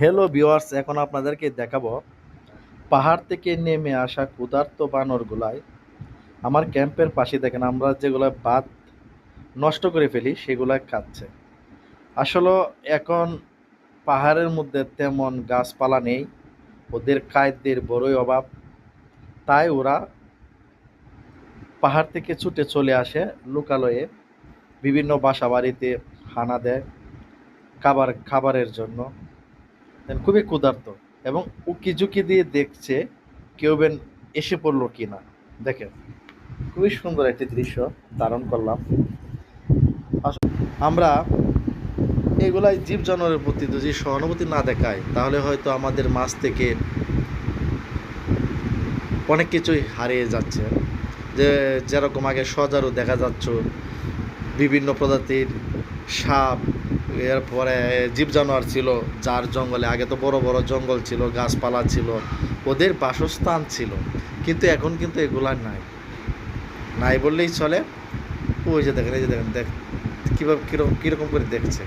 Hello viewers, এখন আপনাদেরকে দেখাবো পাহাড় থেকে নেমে আসা ক্ষুধার্ত বানরগুলাই আমার ক্যাম্পের পাশে দেখেন আমরা যেগুলো ভাত নষ্ট করে ফেলি সেগুলা খাচ্ছে। আসলে এখন পাহাড়ের মধ্যে তেমন গাছপালা নেই, ওদের খাদ্যের বড়ই অভাব। তাই ওরা পাহাড় থেকে ছুটে চলে আসে লোকালয়ে, বিভিন্ন বাসা বাড়িতে হানা দেয় খাবারের জন্য। খুবই ক্ষুধার্ত এবং উকি ঝুঁকি দিয়ে দেখছে কেউ বেন এসে পড়লো কিনা। দেখেন, খুবই সুন্দর একটি দৃশ্য ধারণ করলাম। আমরা এগুলাই জীব জানোয়ারের প্রতি যদি সহানুভূতি না দেখাই তাহলে হয়তো আমাদের মাছ থেকে অনেক কিছুই হারিয়ে যাচ্ছে। যে যেরকম আগে সজারু দেখা যাচ্ছে, বিভিন্ন প্রজাতির সাপ, এরপরে জীব জানোয়ার ছিল যার জঙ্গলে, আগে তো বড় বড় জঙ্গল ছিল, গাছপালা ছিল, ওদের বাসস্থান ছিল। কিন্তু এখন কিন্তু এগুলা নাই, নাই বললেই চলে। ওই যে দেখেন, এই যে দেখেন, কীভাবে কীরকম কীরকম করে দেখছে।